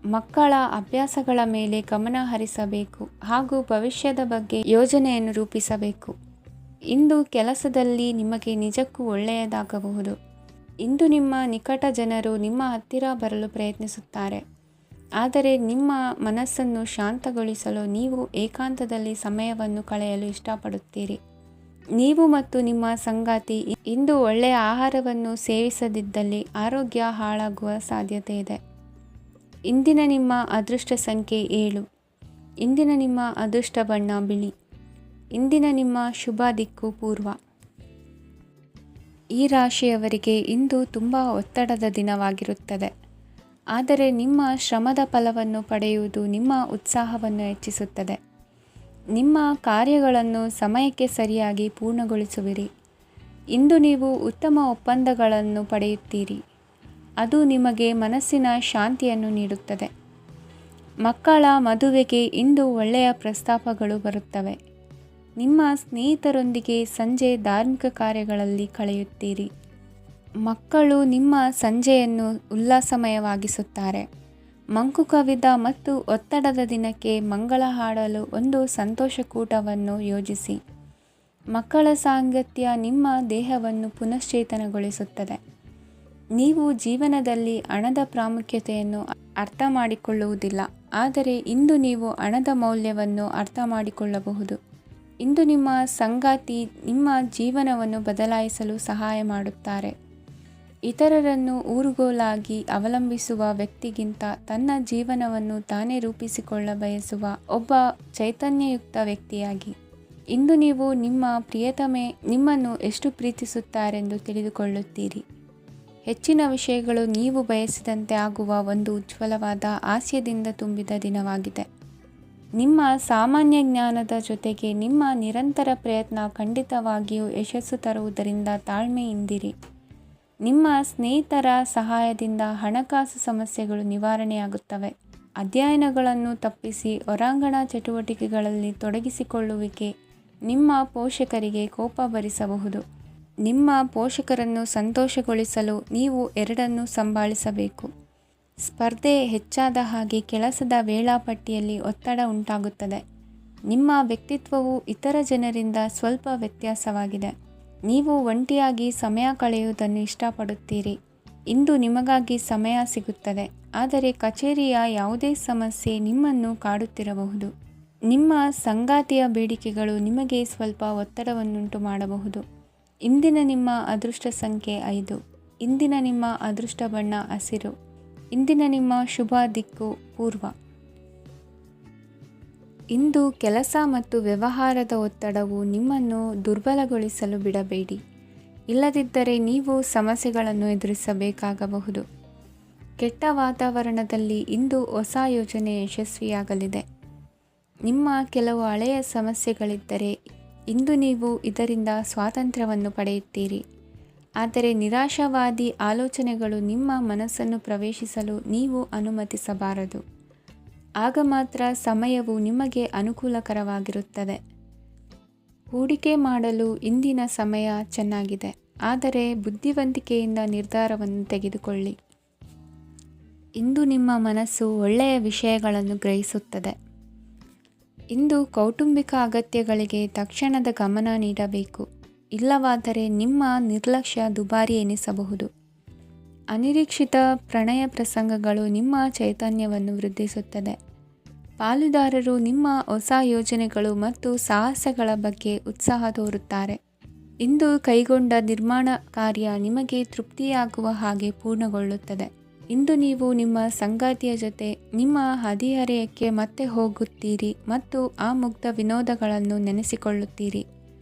ಮಕ್ಕಳ ಅಭ್ಯಾಸಗಳ ಮೇಲೆ ಗಮನ ಹರಿಸಬೇಕು ಹಾಗೂ ಭವಿಷ್ಯದ ಬಗ್ಗೆ ಯೋಜನೆಯನ್ನು ರೂಪಿಸಬೇಕು. ಇಂದು ಕೆಲಸದಲ್ಲಿ ನಿಮಗೆ ನಿಜಕ್ಕೂ ಒಳ್ಳೆಯದಾಗಬಹುದು. ಇಂದು ನಿಮ್ಮ ನಿಕಟ ಜನರು ನಿಮ್ಮ ಹತ್ತಿರ ಬರಲು ಪ್ರಯತ್ನಿಸುತ್ತಾರೆ. ಆದರೆ ನಿಮ್ಮ ಮನಸ್ಸನ್ನು ಶಾಂತಗೊಳಿಸಲು ನೀವು ಏಕಾಂತದಲ್ಲಿ ಸಮಯವನ್ನು ಕಳೆಯಲು ಇಷ್ಟಪಡುತ್ತೀರಿ. ನೀವು ಮತ್ತು ನಿಮ್ಮ ಸಂಗಾತಿ ಇಂದು ಒಳ್ಳೆಯ ಆಹಾರವನ್ನು ಸೇವಿಸದಿದ್ದಲ್ಲಿ ಆರೋಗ್ಯ ಹಾಳಾಗುವ ಸಾಧ್ಯತೆ ಇದೆ. ಇಂದಿನ ನಿಮ್ಮ ಅದೃಷ್ಟ ಸಂಖ್ಯೆ 7. ಇಂದಿನ ನಿಮ್ಮ ಅದೃಷ್ಟ ಬಣ್ಣ ಬಿಳಿ. ಇಂದಿನ ನಿಮ್ಮ ಶುಭ ದಿಕ್ಕು ಪೂರ್ವ. ಈ ರಾಶಿಯವರಿಗೆ ಇಂದು ತುಂಬ ಒತ್ತಡದ ದಿನವಾಗಿರುತ್ತದೆ. ಆದರೆ ನಿಮ್ಮ ಶ್ರಮದ ಫಲವನ್ನು ಪಡೆಯುವುದು ನಿಮ್ಮ ಉತ್ಸಾಹವನ್ನು ಹೆಚ್ಚಿಸುತ್ತದೆ. ನಿಮ್ಮ ಕಾರ್ಯಗಳನ್ನು ಸಮಯಕ್ಕೆ ಸರಿಯಾಗಿ ಪೂರ್ಣಗೊಳಿಸುವಿರಿ. ಇಂದು ನೀವು ಉತ್ತಮ ಒಪ್ಪಂದಗಳನ್ನು ಪಡೆಯುತ್ತೀರಿ. ಅದು ನಿಮಗೆ ಮನಸ್ಸಿನ ಶಾಂತಿಯನ್ನು ನೀಡುತ್ತದೆ. ಮಕ್ಕಳ ಮದುವೆಗೆ ಇಂದು ಒಳ್ಳೆಯ ಪ್ರಸ್ತಾಪಗಳು ಬರುತ್ತವೆ. ನಿಮ್ಮ ಸ್ನೇಹಿತರೊಂದಿಗೆ ಸಂಜೆ ಧಾರ್ಮಿಕ ಕಾರ್ಯಗಳಲ್ಲಿ ಕಳೆಯುತ್ತೀರಿ. ಮಕ್ಕಳು ನಿಮ್ಮ ಸಂಜೆಯನ್ನು ಉಲ್ಲಾಸಮಯವಾಗಿಸುತ್ತಾರೆ. ಮಂಕು ಕವಿದ ಮತ್ತು ಒತ್ತಡದ ದಿನಕ್ಕೆ ಮಂಗಳ ಹಾಡಲು ಒಂದು ಸಂತೋಷಕೂಟವನ್ನು ಯೋಜಿಸಿ. ಮಕ್ಕಳ ಸಾಂಗತ್ಯ ನಿಮ್ಮ ದೇಹವನ್ನು ಪುನಶ್ಚೇತನಗೊಳಿಸುತ್ತದೆ. ನೀವು ಜೀವನದಲ್ಲಿ ಹಣದ ಪ್ರಾಮುಖ್ಯತೆಯನ್ನು ಅರ್ಥ ಮಾಡಿಕೊಳ್ಳುವುದಿಲ್ಲ, ಆದರೆ ಇಂದು ನೀವು ಹಣದ ಮೌಲ್ಯವನ್ನು ಅರ್ಥ ಮಾಡಿಕೊಳ್ಳಬಹುದು. ಇಂದು ನಿಮ್ಮ ಸಂಗಾತಿ ನಿಮ್ಮ ಜೀವನವನ್ನು ಬದಲಾಯಿಸಲು ಸಹಾಯ ಮಾಡುತ್ತಾರೆ. ಇತರರನ್ನು ಊರುಗೋಲಾಗಿ ಅವಲಂಬಿಸುವ ವ್ಯಕ್ತಿಗಿಂತ ತನ್ನ ಜೀವನವನ್ನು ತಾನೇ ರೂಪಿಸಿಕೊಳ್ಳ ಬಯಸುವ ಒಬ್ಬ ಚೈತನ್ಯಯುಕ್ತ ವ್ಯಕ್ತಿಯಾಗಿ. ಇಂದು ನೀವು ನಿಮ್ಮ ಪ್ರಿಯತಮೆ ನಿಮ್ಮನ್ನು ಎಷ್ಟು ಪ್ರೀತಿಸುತ್ತಾರೆಂದು ತಿಳಿದುಕೊಳ್ಳುತ್ತೀರಿ. ಹೆಚ್ಚಿನ ವಿಷಯಗಳು ನೀವು ಬಯಸಿದಂತೆ ಆಗುವ ಒಂದು ಉಜ್ವಲವಾದ ಹಾಸ್ಯದಿಂದ ತುಂಬಿದ ದಿನವಾಗಿದೆ. ನಿಮ್ಮ ಸಾಮಾನ್ಯ ಜ್ಞಾನದ ಜೊತೆಗೆ ನಿಮ್ಮ ನಿರಂತರ ಪ್ರಯತ್ನ ಖಂಡಿತವಾಗಿಯೂ ಯಶಸ್ಸು ತರುವುದರಿಂದ ತಾಳ್ಮೆಯಿಂದಿರಿ. ನಿಮ್ಮ ಸ್ನೇಹಿತರ ಸಹಾಯದಿಂದ ಹಣಕಾಸು ಸಮಸ್ಯೆಗಳು ನಿವಾರಣೆಯಾಗುತ್ತವೆ. ಅಧ್ಯಯನಗಳನ್ನು ತಪ್ಪಿಸಿ ಹೊರಾಂಗಣ ಚಟುವಟಿಕೆಗಳಲ್ಲಿ ತೊಡಗಿಸಿಕೊಳ್ಳುವಿಕೆ ನಿಮ್ಮ ಪೋಷಕರಿಗೆ ಕೋಪ ಭರಿಸಬಹುದು. ನಿಮ್ಮ ಪೋಷಕರನ್ನು ಸಂತೋಷಗೊಳಿಸಲು ನೀವು ಎರಡನ್ನೂ ಸಂಭಾಳಿಸಬೇಕು. ಸ್ಪರ್ಧೆ ಹೆಚ್ಚಾದ ಹಾಗೆ ಕೆಲಸದ ವೇಳಾಪಟ್ಟಿಯಲ್ಲಿ ಒತ್ತಡ ಉಂಟಾಗುತ್ತದೆ. ನಿಮ್ಮ ವ್ಯಕ್ತಿತ್ವವು ಇತರ ಜನರಿಂದ ಸ್ವಲ್ಪ ವ್ಯತ್ಯಾಸವಾಗಿದೆ. ನೀವು ಒಂಟಿಯಾಗಿ ಸಮಯ ಕಳೆಯುವುದನ್ನು ಇಷ್ಟಪಡುತ್ತೀರಿ. ಇಂದು ನಿಮಗಾಗಿ ಸಮಯ ಸಿಗುತ್ತದೆ, ಆದರೆ ಕಚೇರಿಯ ಯಾವುದೇ ಸಮಸ್ಯೆ ನಿಮ್ಮನ್ನು ಕಾಡುತ್ತಿರಬಹುದು. ನಿಮ್ಮ ಸಂಗಾತಿಯ ಬೇಡಿಕೆಗಳು ನಿಮಗೆ ಸ್ವಲ್ಪ ಒತ್ತಡವನ್ನುಂಟು ಮಾಡಬಹುದು. ಇಂದಿನ ನಿಮ್ಮ ಅದೃಷ್ಟ ಸಂಖ್ಯೆ 5. ಇಂದಿನ ನಿಮ್ಮ ಅದೃಷ್ಟ ಬಣ್ಣ ಹಸಿರು. ಇಂದಿನ ನಿಮ್ಮ ಶುಭ ದಿಕ್ಕು ಪೂರ್ವ. ಇಂದು ಕೆಲಸ ಮತ್ತು ವ್ಯವಹಾರದ ಒತ್ತಡವು ನಿಮ್ಮನ್ನು ದುರ್ಬಲಗೊಳಿಸಲು ಬಿಡಬೇಡಿ. ಇಲ್ಲದಿದ್ದರೆ ನೀವು ಸಮಸ್ಯೆಗಳನ್ನು ಎದುರಿಸಬೇಕಾಗಬಹುದು. ಕೆಟ್ಟ ವಾತಾವರಣದಲ್ಲಿ ಇಂದು ಹೊಸ ಯೋಜನೆ ಯಶಸ್ವಿಯಾಗಲಿದೆ. ನಿಮ್ಮ ಕೆಲವು ಹಳೆಯ ಸಮಸ್ಯೆಗಳಿದ್ದರೆ ಇಂದು ನೀವು ಇದರಿಂದ ಸ್ವಾತಂತ್ರ್ಯವನ್ನು ಪಡೆಯುತ್ತೀರಿ. ಆದರೆ ನಿರಾಶಾವಾದಿ ಆಲೋಚನೆಗಳು ನಿಮ್ಮ ಮನಸ್ಸನ್ನು ಪ್ರವೇಶಿಸಲು ನೀವು ಅನುಮತಿಸಬಾರದು. ಆಗ ಮಾತ್ರ ಸಮಯವು ನಿಮಗೆ ಅನುಕೂಲಕರವಾಗಿರುತ್ತದೆ. ಹೂಡಿಕೆ ಮಾಡಲು ಇಂದಿನ ಸಮಯ ಚೆನ್ನಾಗಿದೆ, ಆದರೆ ಬುದ್ಧಿವಂತಿಕೆಯಿಂದ ನಿರ್ಧಾರವನ್ನು ತೆಗೆದುಕೊಳ್ಳಿ. ಇಂದು ನಿಮ್ಮ ಮನಸ್ಸು ಒಳ್ಳೆಯ ವಿಷಯಗಳನ್ನು ಗ್ರಹಿಸುತ್ತದೆ. ಇಂದು ಕೌಟುಂಬಿಕ ಅಗತ್ಯಗಳಿಗೆ ತಕ್ಷಣದ ಗಮನ ನೀಡಬೇಕು. ಇಲ್ಲವಾದರೆ ನಿಮ್ಮ ನಿರ್ಲಕ್ಷ್ಯ ದುಬಾರಿ ಎನಿಸಬಹುದು. ಅನಿರೀಕ್ಷಿತ ಪ್ರಣಯ ಪ್ರಸಂಗಗಳು ನಿಮ್ಮ ಚೈತನ್ಯವನ್ನು ವೃದ್ಧಿಸುತ್ತದೆ. ಪಾಲುದಾರರು ನಿಮ್ಮ ಹೊಸ ಯೋಜನೆಗಳು ಮತ್ತು ಸಾಹಸಗಳ ಬಗ್ಗೆ ಉತ್ಸಾಹ ತೋರುತ್ತಾರೆ. ಇಂದು ಕೈಗೊಂಡ ನಿರ್ಮಾಣ ಕಾರ್ಯ ನಿಮಗೆ ತೃಪ್ತಿಯಾಗುವ ಹಾಗೆ ಪೂರ್ಣಗೊಳ್ಳುತ್ತದೆ. ಇಂದು ನೀವು ನಿಮ್ಮ ಸಂಗಾತಿಯ ಜೊತೆ ನಿಮ್ಮ ಹದಿಹರೆಯಕ್ಕೆ ಮತ್ತೆ ಹೋಗುತ್ತೀರಿ ಮತ್ತು ಆ ಮುಗ್ಧ ವಿನೋದಗಳನ್ನು ನೆನೆಸಿಕೊಳ್ಳುತ್ತೀರಿ.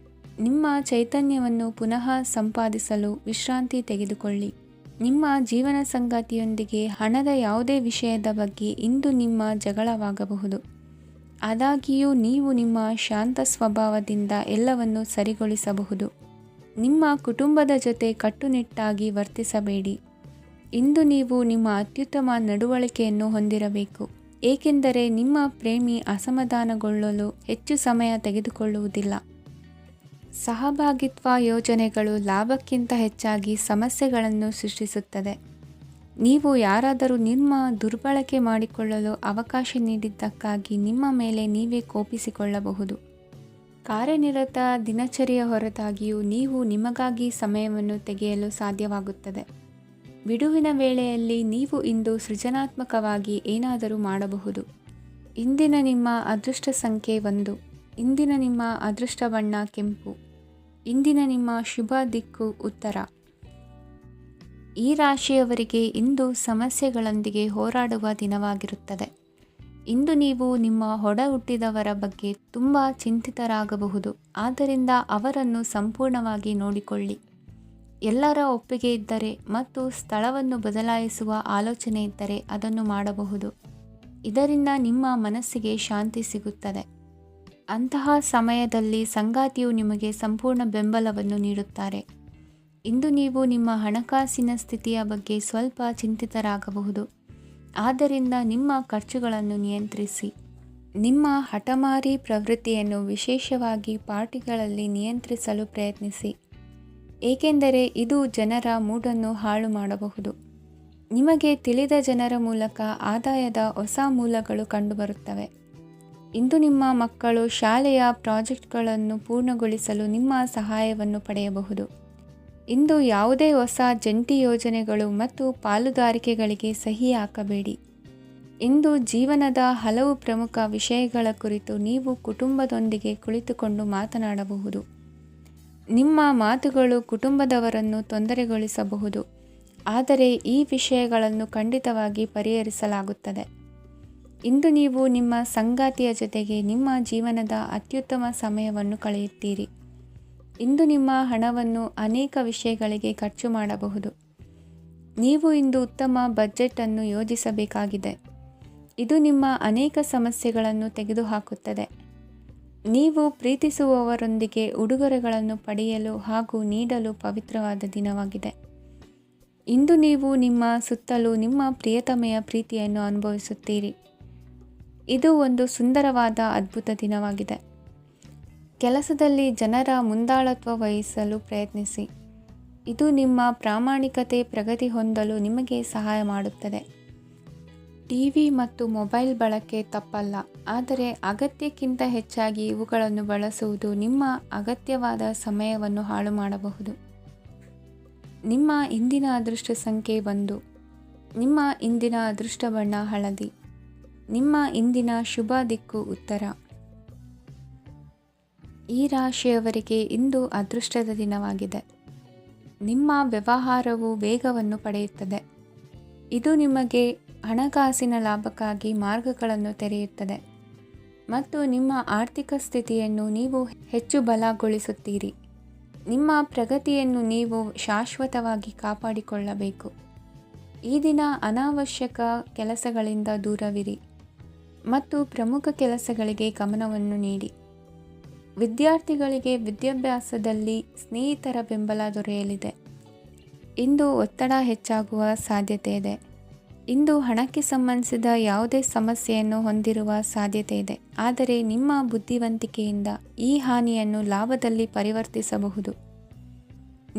ನಿಮ್ಮ ಚೈತನ್ಯವನ್ನು ಪುನಃ ಸಂಪಾದಿಸಲು ವಿಶ್ರಾಂತಿ ತೆಗೆದುಕೊಳ್ಳಿ. ನಿಮ್ಮ ಜೀವನ ಸಂಗಾತಿಯೊಂದಿಗೆ ಹಣದ ಯಾವುದೇ ವಿಷಯದ ಬಗ್ಗೆ ಇಂದು ನಿಮ್ಮ ಜಗಳವಾಗಬಹುದು. ಆದಾಗ್ಯೂ ನೀವು ನಿಮ್ಮ ಶಾಂತ ಸ್ವಭಾವದಿಂದ ಎಲ್ಲವನ್ನು ಸರಿಗೊಳಿಸಬಹುದು. ನಿಮ್ಮ ಕುಟುಂಬದ ಜೊತೆ ಕಟ್ಟುನಿಟ್ಟಾಗಿ ವರ್ತಿಸಬೇಡಿ. ಇಂದು ನೀವು ನಿಮ್ಮ ಅತ್ಯುತ್ತಮ ನಡವಳಿಕೆಯನ್ನು ಹೊಂದಿರಬೇಕು, ಏಕೆಂದರೆ ನಿಮ್ಮ ಪ್ರೇಮಿ ಅಸಮಾಧಾನಗೊಳ್ಳಲು ಹೆಚ್ಚು ಸಮಯ ತೆಗೆದುಕೊಳ್ಳುವುದಿಲ್ಲ. ಸಹಭಾಗಿತ್ವ ಯೋಜನೆಗಳು ಲಾಭಕ್ಕಿಂತ ಹೆಚ್ಚಾಗಿ ಸಮಸ್ಯೆಗಳನ್ನು ಸೃಷ್ಟಿಸುತ್ತದೆ. ನೀವು ಯಾರಾದರೂ ನಿಮ್ಮ ದುರ್ಬಳಕೆ ಮಾಡಿಕೊಳ್ಳಲು ಅವಕಾಶ ನೀಡಿದ್ದಕ್ಕಾಗಿ ನಿಮ್ಮ ಮೇಲೆ ನೀವೇ ಕೋಪಿಸಿಕೊಳ್ಳಬಹುದು. ಕಾರ್ಯನಿರತ ದಿನಚರಿಯ ಹೊರತಾಗಿಯೂ ನೀವು ನಿಮಗಾಗಿ ಸಮಯವನ್ನು ತೆಗೆಯಲು ಸಾಧ್ಯವಾಗುತ್ತದೆ. ಬಿಡುವಿನ ವೇಳೆಯಲ್ಲಿ ನೀವು ಇಂದು ಸೃಜನಾತ್ಮಕವಾಗಿ ಏನಾದರೂ ಮಾಡಬಹುದು. ಇಂದಿನ ನಿಮ್ಮ ಅದೃಷ್ಟ ಸಂಖ್ಯೆ 1. ಇಂದಿನ ನಿಮ್ಮ ಅದೃಷ್ಟ ಬಣ್ಣ ಕೆಂಪು. ಇಂದಿನ ನಿಮ್ಮ ಶುಭ ದಿಕ್ಕು ಉತ್ತರ. ಈ ರಾಶಿಯವರಿಗೆ ಇಂದು ಸಮಸ್ಯೆಗಳೊಂದಿಗೆ ಹೋರಾಡುವ ದಿನವಾಗಿರುತ್ತದೆ. ಇಂದು ನೀವು ನಿಮ್ಮ ಒಡ ಹುಟ್ಟಿದವರ ಬಗ್ಗೆ ತುಂಬ ಚಿಂತಿತರಾಗಬಹುದು. ಆದ್ದರಿಂದ ಅವರನ್ನು ಸಂಪೂರ್ಣವಾಗಿ ನೋಡಿಕೊಳ್ಳಿ. ಎಲ್ಲರ ಒಪ್ಪಿಗೆ ಇದ್ದರೆ ಮತ್ತು ಸ್ಥಳವನ್ನು ಬದಲಾಯಿಸುವ ಆಲೋಚನೆ ಇದ್ದರೆ ಅದನ್ನು ಮಾಡಬಹುದು. ಇದರಿಂದ ನಿಮ್ಮ ಮನಸ್ಸಿಗೆ ಶಾಂತಿ ಸಿಗುತ್ತದೆ. ಅಂತಹ ಸಮಯದಲ್ಲಿ ಸಂಗಾತಿಯು ನಿಮಗೆ ಸಂಪೂರ್ಣ ಬೆಂಬಲವನ್ನು ನೀಡುತ್ತಾರೆ. ಇಂದು ನೀವು ನಿಮ್ಮ ಹಣಕಾಸಿನ ಸ್ಥಿತಿಯ ಬಗ್ಗೆ ಸ್ವಲ್ಪ ಚಿಂತಿತರಾಗಬಹುದು. ಆದ್ದರಿಂದ ನಿಮ್ಮ ಖರ್ಚುಗಳನ್ನು ನಿಯಂತ್ರಿಸಿ. ನಿಮ್ಮ ಹಠಮಾರಿ ಪ್ರವೃತ್ತಿಯನ್ನು ವಿಶೇಷವಾಗಿ ಪಾರ್ಟಿಗಳಲ್ಲಿ ನಿಯಂತ್ರಿಸಲು ಪ್ರಯತ್ನಿಸಿ, ಏಕೆಂದರೆ ಇದು ಜನರ ಮೂಡನ್ನು ಹಾಳು ಮಾಡಬಹುದು. ನಿಮಗೆ ತಿಳಿದ ಜನರ ಮೂಲಕ ಆದಾಯದ ಹೊಸ ಮೂಲಗಳು ಕಂಡುಬರುತ್ತವೆ. ಇಂದು ನಿಮ್ಮ ಮಕ್ಕಳು ಶಾಲೆಯ ಪ್ರಾಜೆಕ್ಟ್ಗಳನ್ನು ಪೂರ್ಣಗೊಳಿಸಲು ನಿಮ್ಮ ಸಹಾಯವನ್ನು ಪಡೆಯಬಹುದು. ಇಂದು ಯಾವುದೇ ಹೊಸ ಜಂಟಿ ಯೋಜನೆಗಳು ಮತ್ತು ಪಾಲುದಾರಿಕೆಗಳಿಗೆ ಸಹಿ ಹಾಕಬೇಡಿ. ಇಂದು ಜೀವನದ ಹಲವು ಪ್ರಮುಖ ವಿಷಯಗಳ ಕುರಿತು ನೀವು ಕುಟುಂಬದೊಂದಿಗೆ ಕುಳಿತುಕೊಂಡು ಮಾತನಾಡಬಹುದು. ನಿಮ್ಮ ಮಾತುಗಳು ಕುಟುಂಬದವರನ್ನು ತೊಂದರೆಗೊಳಿಸಬಹುದು, ಆದರೆ ಈ ವಿಷಯಗಳನ್ನು ಖಂಡಿತವಾಗಿ ಪರಿಹರಿಸಲಾಗುತ್ತದೆ. ಇಂದು ನೀವು ನಿಮ್ಮ ಸಂಗಾತಿಯ ಜೊತೆಗೆ ನಿಮ್ಮ ಜೀವನದ ಅತ್ಯುತ್ತಮ ಸಮಯವನ್ನು ಕಳೆಯುತ್ತೀರಿ. ಇಂದು ನಿಮ್ಮ ಹಣವನ್ನು ಅನೇಕ ವಿಷಯಗಳಿಗೆ ಖರ್ಚು ಮಾಡಬಹುದು. ನೀವು ಇಂದು ಉತ್ತಮ ಬಜೆಟ್ ಅನ್ನು ಯೋಜಿಸಬೇಕಾಗಿದೆ. ಇದು ನಿಮ್ಮ ಅನೇಕ ಸಮಸ್ಯೆಗಳನ್ನು ತೆಗೆದುಹಾಕುತ್ತದೆ. ನೀವು ಪ್ರೀತಿಸುವವರೊಂದಿಗೆ ಉಡುಗೊರೆಗಳನ್ನು ಪಡೆಯಲು ಹಾಗೂ ನೀಡಲು ಪವಿತ್ರವಾದ ದಿನವಾಗಿದೆ. ಇಂದು ನೀವು ನಿಮ್ಮ ಸುತ್ತಲೂ ನಿಮ್ಮ ಪ್ರಿಯತಮೆಯ ಪ್ರೀತಿಯನ್ನು ಅನುಭವಿಸುತ್ತೀರಿ. ಇದು ಒಂದು ಸುಂದರವಾದ ಅದ್ಭುತ ದಿನವಾಗಿದೆ. ಕೆಲಸದಲ್ಲಿ ಜನರ ಮುಂದಾಳತ್ವ ವಹಿಸಲು ಪ್ರಯತ್ನಿಸಿ. ಇದು ನಿಮ್ಮ ಪ್ರಾಮಾಣಿಕತೆ ಪ್ರಗತಿ ಹೊಂದಲು ನಿಮಗೆ ಸಹಾಯ ಮಾಡುತ್ತದೆ. ಟಿವಿ ಮತ್ತು ಮೊಬೈಲ್ ಬಳಕೆ ತಪ್ಪಲ್ಲ, ಆದರೆ ಅಗತ್ಯಕ್ಕಿಂತ ಹೆಚ್ಚಾಗಿ ಇವುಗಳನ್ನು ಬಳಸುವುದು ನಿಮ್ಮ ಅಗತ್ಯವಾದ ಸಮಯವನ್ನು ಹಾಳು ಮಾಡಬಹುದು. ನಿಮ್ಮ ಇಂದಿನ ಅದೃಷ್ಟ ಸಂಖ್ಯೆ 1. ನಿಮ್ಮ ಇಂದಿನ ಅದೃಷ್ಟ ಬಣ್ಣ ಹಳದಿ. ನಿಮ್ಮ ಇಂದಿನ ಶುಭ ದಿಕ್ಕು ಉತ್ತರ. ಈ ರಾಶಿಯವರಿಗೆ ಇಂದು ಅದೃಷ್ಟದ ದಿನವಾಗಿದೆ. ನಿಮ್ಮ ವ್ಯವಹಾರವು ವೇಗವನ್ನು ಪಡೆಯುತ್ತದೆ. ಇದು ನಿಮಗೆ ಹಣಕಾಸಿನ ಲಾಭಕ್ಕಾಗಿ ಮಾರ್ಗಗಳನ್ನು ತೆರೆಯುತ್ತದೆ ಮತ್ತು ನಿಮ್ಮ ಆರ್ಥಿಕ ಸ್ಥಿತಿಯನ್ನು ನೀವು ಹೆಚ್ಚು ಬಲಗೊಳಿಸುತ್ತೀರಿ. ನಿಮ್ಮ ಪ್ರಗತಿಯನ್ನು ನೀವು ಶಾಶ್ವತವಾಗಿ ಕಾಪಾಡಿಕೊಳ್ಳಬೇಕು. ಈ ದಿನ ಅನಾವಶ್ಯಕ ಕೆಲಸಗಳಿಂದ ದೂರವಿರಿ ಮತ್ತು ಪ್ರಮುಖ ಕೆಲಸಗಳಿಗೆ ಗಮನವನ್ನು ನೀಡಿ. ವಿದ್ಯಾರ್ಥಿಗಳಿಗೆ ವಿದ್ಯಾಭ್ಯಾಸದಲ್ಲಿ ಸ್ನೇಹಿತರ ಬೆಂಬಲ ದೊರೆಯಲಿದೆ. ಇಂದು ಒತ್ತಡ ಹೆಚ್ಚಾಗುವ ಸಾಧ್ಯತೆ ಇದೆ. ಇಂದು ಹಣಕ್ಕೆ ಸಂಬಂಧಿಸಿದ ಯಾವುದೇ ಸಮಸ್ಯೆಯನ್ನು ಹೊಂದಿರುವ ಸಾಧ್ಯತೆ ಇದೆ, ಆದರೆ ನಿಮ್ಮ ಬುದ್ಧಿವಂತಿಕೆಯಿಂದ ಈ ಹಾನಿಯನ್ನು ಲಾಭದಲ್ಲಿ ಪರಿವರ್ತಿಸಬಹುದು.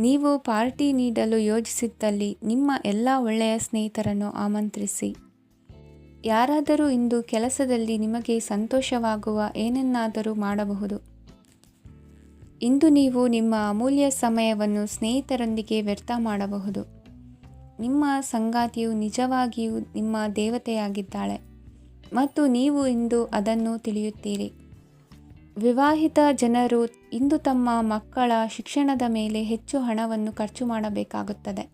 ನೀವು ಪಾರ್ಟಿ ನೀಡಲು ಯೋಜಿಸಿದ್ದಲ್ಲಿ ನಿಮ್ಮ ಎಲ್ಲ ಒಳ್ಳೆಯ ಸ್ನೇಹಿತರನ್ನು ಆಮಂತ್ರಿಸಿ. ಯಾರಾದರೂ ಇಂದು ಕೆಲಸದಲ್ಲಿ ನಿಮಗೆ ಸಂತೋಷವಾಗುವ ಏನನ್ನಾದರೂ ಮಾಡಬಹುದು. ಇಂದು ನೀವು ನಿಮ್ಮ ಅಮೂಲ್ಯ ಸಮಯವನ್ನು ಸ್ನೇಹಿತರೊಂದಿಗೆ ವ್ಯರ್ಥ ಮಾಡಬಹುದು. ನಿಮ್ಮ ಸಂಗಾತಿಯು ನಿಜವಾಗಿಯೂ ನಿಮ್ಮ ದೇವತೆಯಾಗಿದ್ದಾಳೆ ಮತ್ತು ನೀವು ಇಂದು ಅದನ್ನು ತಿಳಿಯುತ್ತೀರಿ. ವಿವಾಹಿತ ಜನರು ಇಂದು ತಮ್ಮ ಮಕ್ಕಳ ಶಿಕ್ಷಣದ ಮೇಲೆ ಹೆಚ್ಚು ಹಣವನ್ನು ಖರ್ಚು ಮಾಡಬೇಕಾಗುತ್ತದೆ.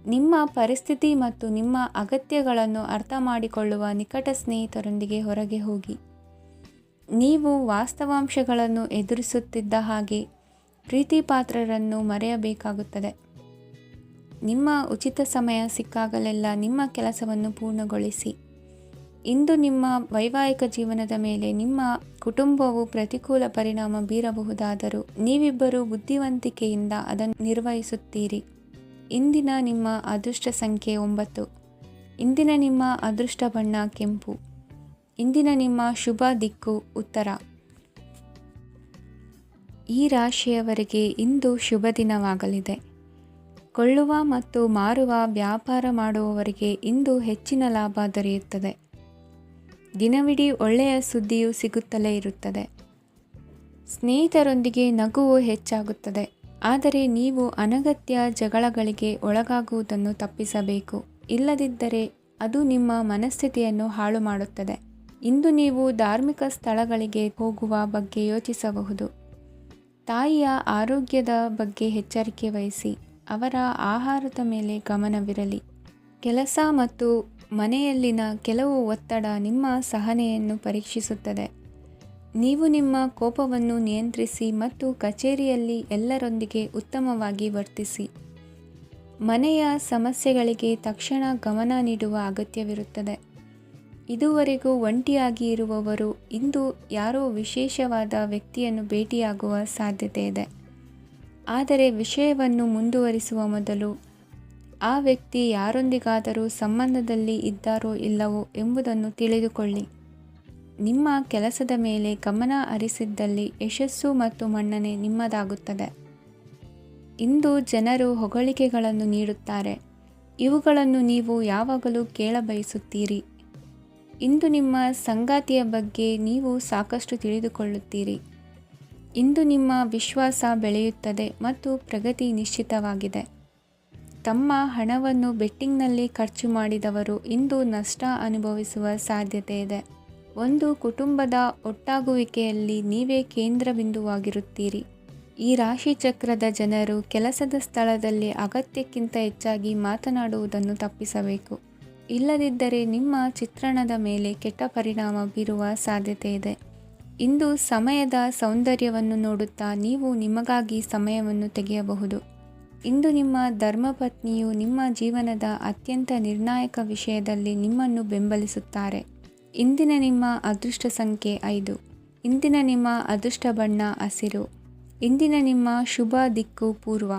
ನಿಮ್ಮ ಪರಿಸ್ಥಿತಿ ಮತ್ತು ನಿಮ್ಮ ಅಗತ್ಯಗಳನ್ನು ಅರ್ಥ ಮಾಡಿಕೊಳ್ಳುವ ನಿಕಟ ಸ್ನೇಹಿತರೊಂದಿಗೆ ಹೊರಗೆ ಹೋಗಿ. ನೀವು ವಾಸ್ತವಾಂಶಗಳನ್ನು ಎದುರಿಸುತ್ತಿದ್ದ ಹಾಗೆ ಪ್ರೀತಿಪಾತ್ರರನ್ನು ಮರೆಯಬೇಕಾಗುತ್ತದೆ. ನಿಮ್ಮ ಉಚಿತ ಸಮಯ ಸಿಕ್ಕಾಗಲೆಲ್ಲ ನಿಮ್ಮ ಕೆಲಸವನ್ನು ಪೂರ್ಣಗೊಳಿಸಿ. ಇಂದು ನಿಮ್ಮ ವೈವಾಹಿಕ ಜೀವನದ ಮೇಲೆ ನಿಮ್ಮ ಕುಟುಂಬವು ಪ್ರತಿಕೂಲ ಪರಿಣಾಮ ಬೀರಬಹುದಾದರೂ ನೀವಿಬ್ಬರು ಬುದ್ಧಿವಂತಿಕೆಯಿಂದ ಅದನ್ನು ನಿರ್ವಹಿಸುತ್ತೀರಿ. ಇಂದಿನ ನಿಮ್ಮ ಅದೃಷ್ಟ ಸಂಖ್ಯೆ 9. ಇಂದಿನ ನಿಮ್ಮ ಅದೃಷ್ಟ ಬಣ್ಣ ಕೆಂಪು. ಇಂದಿನ ನಿಮ್ಮ ಶುಭ ದಿಕ್ಕು ಉತ್ತರ. ಈ ರಾಶಿಯವರಿಗೆ ಇಂದು ಶುಭ ದಿನವಾಗಲಿದೆ. ಕೊಳ್ಳುವ ಮತ್ತು ಮಾರುವ ವ್ಯಾಪಾರ ಮಾಡುವವರಿಗೆ ಇಂದು ಹೆಚ್ಚಿನ ಲಾಭ ದೊರೆಯುತ್ತದೆ. ದಿನವಿಡೀ ಒಳ್ಳೆಯ ಸುದ್ದಿಯು ಸಿಗುತ್ತಲೇ ಇರುತ್ತದೆ. ಸ್ನೇಹಿತರೊಂದಿಗೆ ನಗುವು ಹೆಚ್ಚಾಗುತ್ತದೆ. ಆದರೆ ನೀವು ಅನಗತ್ಯ ಜಗಳಗಳಿಗೆ ಒಳಗಾಗುವುದನ್ನು ತಪ್ಪಿಸಬೇಕು. ಇಲ್ಲದಿದ್ದರೆ ಅದು ನಿಮ್ಮ ಮನಸ್ಥಿತಿಯನ್ನು ಹಾಳು ಮಾಡುತ್ತದೆ. ಇಂದು ನೀವು ಧಾರ್ಮಿಕ ಸ್ಥಳಗಳಿಗೆ ಹೋಗುವ ಬಗ್ಗೆ ಯೋಚಿಸಬಹುದು. ತಾಯಿಯ ಆರೋಗ್ಯದ ಬಗ್ಗೆ ಎಚ್ಚರಿಕೆ ವಹಿಸಿ. ಅವರ ಆಹಾರದ ಮೇಲೆ ಗಮನವಿರಲಿ. ಕೆಲಸ ಮತ್ತು ಮನೆಯಲ್ಲಿನ ಕೆಲವು ಒತ್ತಡ ನಿಮ್ಮ ಸಹನೆಯನ್ನು ಪರೀಕ್ಷಿಸುತ್ತದೆ. ನೀವು ನಿಮ್ಮ ಕೋಪವನ್ನು ನಿಯಂತ್ರಿಸಿ ಮತ್ತು ಕಚೇರಿಯಲ್ಲಿ ಎಲ್ಲರೊಂದಿಗೆ ಉತ್ತಮವಾಗಿ ವರ್ತಿಸಿ. ಮನೆಯ ಸಮಸ್ಯೆಗಳಿಗೆ ತಕ್ಷಣ ಗಮನ ನೀಡುವ ಅಗತ್ಯವಿರುತ್ತದೆ. ಇದುವರೆಗೂ ಒಂಟಿಯಾಗಿ ಇರುವವರು ಇಂದು ಯಾರೋ ವಿಶೇಷವಾದ ವ್ಯಕ್ತಿಯನ್ನು ಭೇಟಿಯಾಗುವ ಸಾಧ್ಯತೆ ಇದೆ. ಆದರೆ ವಿಷಯವನ್ನು ಮುಂದುವರಿಸುವ ಮೊದಲು ಆ ವ್ಯಕ್ತಿ ಯಾರೊಂದಿಗಾದರೂ ಸಂಬಂಧದಲ್ಲಿ ಇದ್ದಾರೋ ಇಲ್ಲವೋ ಎಂಬುದನ್ನು ತಿಳಿದುಕೊಳ್ಳಿ. ನಿಮ್ಮ ಕೆಲಸದ ಮೇಲೆ ಗಮನ ಹರಿಸಿದ್ದಲ್ಲಿ ಯಶಸ್ಸು ಮತ್ತು ಮನ್ನಣೆ ನಿಮ್ಮದಾಗುತ್ತದೆ. ಇಂದು ಜನರು ಹೊಗಳಿಕೆಗಳನ್ನು ನೀಡುತ್ತಾರೆ. ಇವುಗಳನ್ನು ನೀವು ಯಾವಾಗಲೂ ಕೇಳಬಯಸುತ್ತೀರಿ. ಇಂದು ನಿಮ್ಮ ಸಂಗಾತಿಯ ಬಗ್ಗೆ ನೀವು ಸಾಕಷ್ಟು ತಿಳಿದುಕೊಳ್ಳುತ್ತೀರಿ. ಇಂದು ನಿಮ್ಮ ವಿಶ್ವಾಸ ಬೆಳೆಯುತ್ತದೆ ಮತ್ತು ಪ್ರಗತಿ ನಿಶ್ಚಿತವಾಗಿದೆ. ತಮ್ಮ ಹಣವನ್ನು ಬೆಟ್ಟಿಂಗ್ನಲ್ಲಿ ಖರ್ಚು ಮಾಡಿದವರು ಇಂದು ನಷ್ಟ ಅನುಭವಿಸುವ ಸಾಧ್ಯತೆ ಇದೆ. ಒಂದು ಕುಟುಂಬದ ಒಟ್ಟಾಗುವಿಕೆಯಲ್ಲಿ ನೀವೇ ಕೇಂದ್ರ ಬಿಂದುವಾಗಿರುತ್ತೀರಿ. ಈ ರಾಶಿ ಚಕ್ರದ ಜನರು ಕೆಲಸದ ಸ್ಥಳದಲ್ಲಿ ಅಗತ್ಯಕ್ಕಿಂತ ಹೆಚ್ಚಾಗಿ ಮಾತನಾಡುವುದನ್ನು ತಪ್ಪಿಸಬೇಕು. ಇಲ್ಲದಿದ್ದರೆ ನಿಮ್ಮ ಚಿತ್ರಣದ ಮೇಲೆ ಕೆಟ್ಟ ಪರಿಣಾಮ ಬೀರುವ ಸಾಧ್ಯತೆ ಇದೆ. ಇಂದು ಸಮಯದ ಸೌಂದರ್ಯವನ್ನು ನೋಡುತ್ತಾ ನೀವು ನಿಮಗಾಗಿ ಸಮಯವನ್ನು ತೆಗೆಯಬಹುದು. ಇಂದು ನಿಮ್ಮ ಧರ್ಮಪತ್ನಿಯು ನಿಮ್ಮ ಜೀವನದ ಅತ್ಯಂತ ನಿರ್ಣಾಯಕ ವಿಷಯದಲ್ಲಿ ನಿಮ್ಮನ್ನು ಬೆಂಬಲಿಸುತ್ತಾರೆ. ಇಂದಿನ ನಿಮ್ಮ ಅದೃಷ್ಟ ಸಂಖ್ಯೆ 5. ಇಂದಿನ ನಿಮ್ಮ ಅದೃಷ್ಟ ಬಣ್ಣ ಹಸಿರು. ಇಂದಿನ ನಿಮ್ಮ ಶುಭ ದಿಕ್ಕು ಪೂರ್ವ.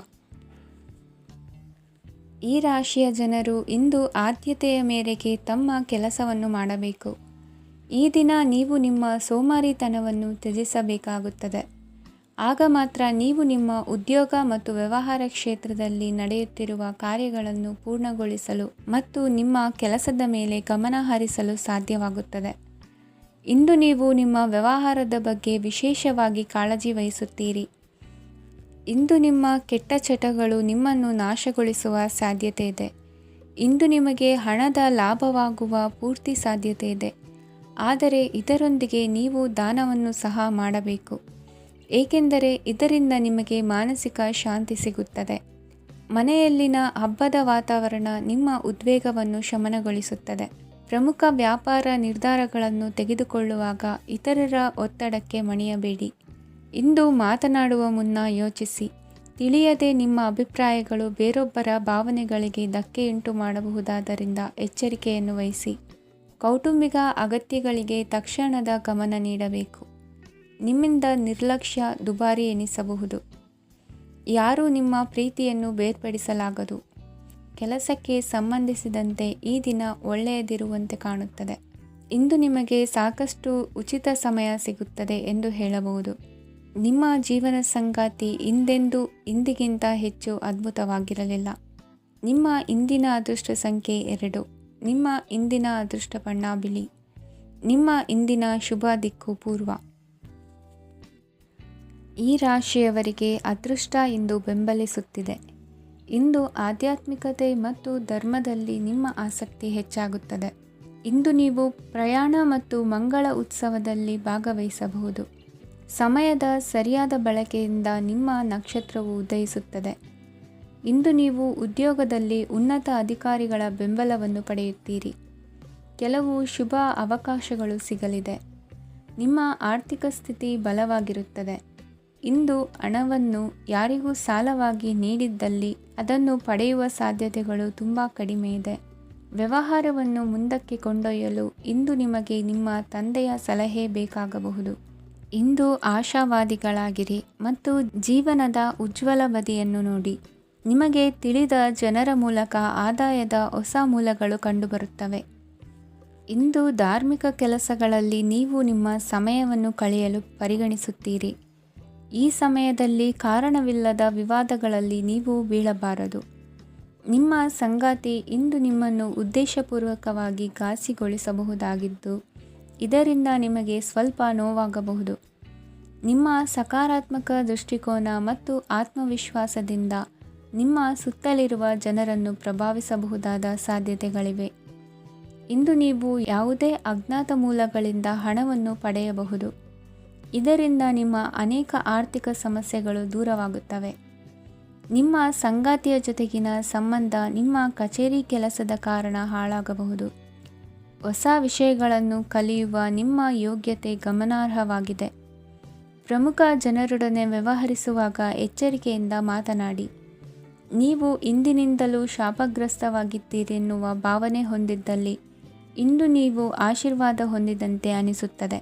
ಈ ರಾಶಿಯ ಜನರು ಇಂದು ಆದ್ಯತೆಯ ಮೇರೆಗೆ ತಮ್ಮ ಕೆಲಸವನ್ನು ಮಾಡಬೇಕು. ಈ ದಿನ ನೀವು ನಿಮ್ಮ ಸೋಮಾರಿತನವನ್ನು ತ್ಯಜಿಸಬೇಕಾಗುತ್ತದೆ. ಆಗ ಮಾತ್ರ ನೀವು ನಿಮ್ಮ ಉದ್ಯೋಗ ಮತ್ತು ವ್ಯವಹಾರ ಕ್ಷೇತ್ರದಲ್ಲಿ ನಡೆಯುತ್ತಿರುವ ಕಾರ್ಯಗಳನ್ನು ಪೂರ್ಣಗೊಳಿಸಲು ಮತ್ತು ನಿಮ್ಮ ಕೆಲಸದ ಮೇಲೆ ಗಮನ ಹರಿಸಲು ಸಾಧ್ಯವಾಗುತ್ತದೆ. ಇಂದು ನೀವು ನಿಮ್ಮ ವ್ಯವಹಾರದ ಬಗ್ಗೆ ವಿಶೇಷವಾಗಿ ಕಾಳಜಿ ವಹಿಸುತ್ತೀರಿ. ಇಂದು ನಿಮ್ಮ ಕೆಟ್ಟ ಚಟಗಳು ನಿಮ್ಮನ್ನು ನಾಶಗೊಳಿಸುವ ಸಾಧ್ಯತೆ ಇದೆ. ಇಂದು ನಿಮಗೆ ಹಣದ ಲಾಭವಾಗುವ ಪೂರ್ತಿ ಸಾಧ್ಯತೆ ಇದೆ. ಆದರೆ ಇದರೊಂದಿಗೆ ನೀವು ದಾನವನ್ನು ಸಹ ಮಾಡಬೇಕು, ಏಕೆಂದರೆ ಇದರಿಂದ ನಿಮಗೆ ಮಾನಸಿಕ ಶಾಂತಿ ಸಿಗುತ್ತದೆ. ಮನೆಯಲ್ಲಿನ ಹಬ್ಬದ ವಾತಾವರಣ ನಿಮ್ಮ ಉದ್ವೇಗವನ್ನು ಶಮನಗೊಳಿಸುತ್ತದೆ. ಪ್ರಮುಖ ವ್ಯಾಪಾರ ನಿರ್ಧಾರಗಳನ್ನು ತೆಗೆದುಕೊಳ್ಳುವಾಗ ಇತರರ ಒತ್ತಡಕ್ಕೆ ಮಣಿಯಬೇಡಿ. ಇಂದು ಮಾತನಾಡುವ ಮುನ್ನ ಯೋಚಿಸಿ. ತಿಳಿಯದೆ ನಿಮ್ಮ ಅಭಿಪ್ರಾಯಗಳು ಬೇರೊಬ್ಬರ ಭಾವನೆಗಳಿಗೆ ಧಕ್ಕೆಯುಂಟು ಮಾಡಬಹುದಾದ್ದರಿಂದ ಎಚ್ಚರಿಕೆಯನ್ನು ವಹಿಸಿ. ಕೌಟುಂಬಿಕ ಅಗತ್ಯಗಳಿಗೆ ತಕ್ಷಣದ ಗಮನ ನೀಡಬೇಕು. ನಿಮ್ಮಿಂದ ನಿರ್ಲಕ್ಷ್ಯ ದುಬಾರಿ ಎನಿಸಬಹುದು. ಯಾರೂ ನಿಮ್ಮ ಪ್ರೀತಿಯನ್ನು ಬೇರ್ಪಡಿಸಲಾಗದು. ಕೆಲಸಕ್ಕೆ ಸಂಬಂಧಿಸಿದಂತೆ ಈ ದಿನ ಒಳ್ಳೆಯದಿರುವಂತೆ ಕಾಣುತ್ತದೆ. ಇಂದು ನಿಮಗೆ ಸಾಕಷ್ಟು ಉಚಿತ ಸಮಯ ಸಿಗುತ್ತದೆ ಎಂದು ಹೇಳಬಹುದು. ನಿಮ್ಮ ಜೀವನ ಸಂಗಾತಿ ಇಂದಿಗಿಂತ ಹೆಚ್ಚು ಅದ್ಭುತವಾಗಿರಲಿಲ್ಲ. ನಿಮ್ಮ ಇಂದಿನ ಅದೃಷ್ಟ ಸಂಖ್ಯೆ 2. ನಿಮ್ಮ ಇಂದಿನ ಅದೃಷ್ಟ ಬಣ್ಣ ಬಿಳಿ. ನಿಮ್ಮ ಇಂದಿನ ಶುಭ ದಿಕ್ಕು ಪೂರ್ವ. ಈ ರಾಶಿಯವರಿಗೆ ಅದೃಷ್ಟ ಇಂದು ಬೆಂಬಲಿಸುತ್ತಿದೆ. ಇಂದು ಆಧ್ಯಾತ್ಮಿಕತೆ ಮತ್ತು ಧರ್ಮದಲ್ಲಿ ನಿಮ್ಮ ಆಸಕ್ತಿ ಹೆಚ್ಚಾಗುತ್ತದೆ. ಇಂದು ನೀವು ಪ್ರಯಾಣ ಮತ್ತು ಮಂಗಳ ಉತ್ಸವದಲ್ಲಿ ಭಾಗವಹಿಸಬಹುದು. ಸಮಯದ ಸರಿಯಾದ ಬಳಕೆಯಿಂದ ನಿಮ್ಮ ನಕ್ಷತ್ರವು ಉದಯಿಸುತ್ತದೆ. ಇಂದು ನೀವು ಉದ್ಯೋಗದಲ್ಲಿ ಉನ್ನತ ಅಧಿಕಾರಿಗಳ ಬೆಂಬಲವನ್ನು ಪಡೆಯುತ್ತೀರಿ. ಕೆಲವು ಶುಭ ಅವಕಾಶಗಳು ಸಿಗಲಿದೆ. ನಿಮ್ಮ ಆರ್ಥಿಕ ಸ್ಥಿತಿ ಬಲವಾಗಿರುತ್ತದೆ. ಇಂದು ಹಣವನ್ನು ಯಾರಿಗೂ ಸಾಲವಾಗಿ ನೀಡಿದ್ದಲ್ಲಿ ಅದನ್ನು ಪಡೆಯುವ ಸಾಧ್ಯತೆಗಳು ತುಂಬ ಕಡಿಮೆ ಇದೆ. ವ್ಯವಹಾರವನ್ನು ಮುಂದಕ್ಕೆ ಕೊಂಡೊಯ್ಯಲು ಇಂದು ನಿಮಗೆ ನಿಮ್ಮ ತಂದೆಯ ಸಲಹೆ ಬೇಕಾಗಬಹುದು. ಇಂದು ಆಶಾವಾದಿಗಳಾಗಿರಿ ಮತ್ತು ಜೀವನದ ಉಜ್ವಲ ಬದಿಯನ್ನು ನೋಡಿ. ನಿಮಗೆ ತಿಳಿದ ಜನರ ಮೂಲಕ ಆದಾಯದ ಹೊಸ ಮೂಲಗಳು ಕಂಡುಬರುತ್ತವೆ. ಇಂದು ಧಾರ್ಮಿಕ ಕೆಲಸಗಳಲ್ಲಿ ನೀವು ನಿಮ್ಮ ಸಮಯವನ್ನು ಕಳೆಯಲು ಪರಿಗಣಿಸುತ್ತೀರಿ. ಈ ಸಮಯದಲ್ಲಿ ಕಾರಣವಿಲ್ಲದ ವಿವಾದಗಳಲ್ಲಿ ನೀವು ಬೀಳಬಾರದು. ನಿಮ್ಮ ಸಂಗಾತಿ ಇಂದು ನಿಮ್ಮನ್ನು ಉದ್ದೇಶಪೂರ್ವಕವಾಗಿ ಘಾಸಿಗೊಳಿಸಬಹುದಾಗಿದ್ದು, ಇದರಿಂದ ನಿಮಗೆ ಸ್ವಲ್ಪ ನೋವಾಗಬಹುದು. ನಿಮ್ಮ ಸಕಾರಾತ್ಮಕ ದೃಷ್ಟಿಕೋನ ಮತ್ತು ಆತ್ಮವಿಶ್ವಾಸದಿಂದ ನಿಮ್ಮ ಸುತ್ತಲಿರುವ ಜನರನ್ನು ಪ್ರಭಾವಿಸಬಹುದಾದ ಸಾಧ್ಯತೆಗಳಿವೆ. ಇಂದು ನೀವು ಯಾವುದೇ ಅಜ್ಞಾತ ಮೂಲಗಳಿಂದ ಹಣವನ್ನು ಪಡೆಯಬಹುದು. ಇದರಿಂದ ನಿಮ್ಮ ಅನೇಕ ಆರ್ಥಿಕ ಸಮಸ್ಯೆಗಳು ದೂರವಾಗುತ್ತವೆ. ನಿಮ್ಮ ಸಂಗಾತಿಯ ಜೊತೆಗಿನ ಸಂಬಂಧ ನಿಮ್ಮ ಕಚೇರಿ ಕೆಲಸದ ಕಾರಣ ಹಾಳಾಗಬಹುದು. ಹೊಸ ವಿಷಯಗಳನ್ನು ಕಲಿಯುವ ನಿಮ್ಮ ಯೋಗ್ಯತೆ ಗಮನಾರ್ಹವಾಗಿದೆ. ಪ್ರಮುಖ ಜನರೊಡನೆ ವ್ಯವಹರಿಸುವಾಗ ಎಚ್ಚರಿಕೆಯಿಂದ ಮಾತನಾಡಿ. ನೀವು ಇಂದಿನಿಂದಲೂ ಶಾಪಗ್ರಸ್ತವಾಗಿದ್ದೀರೆನ್ನುವ ಭಾವನೆ ಹೊಂದಿದ್ದಲ್ಲಿ ಇಂದು ನೀವು ಆಶೀರ್ವಾದ ಹೊಂದಿದಂತೆ ಅನಿಸುತ್ತದೆ.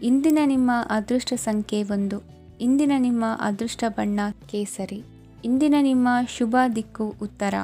ಇಂದಿನ ನಿಮ್ಮ ಅದೃಷ್ಟ ಸಂಖ್ಯೆ 1. ಇಂದಿನ ನಿಮ್ಮ ಅದೃಷ್ಟ ಬಣ್ಣ ಕೇಸರಿ. ಇಂದಿನ ನಿಮ್ಮ ಶುಭ ದಿಕ್ಕು ಉತ್ತರ.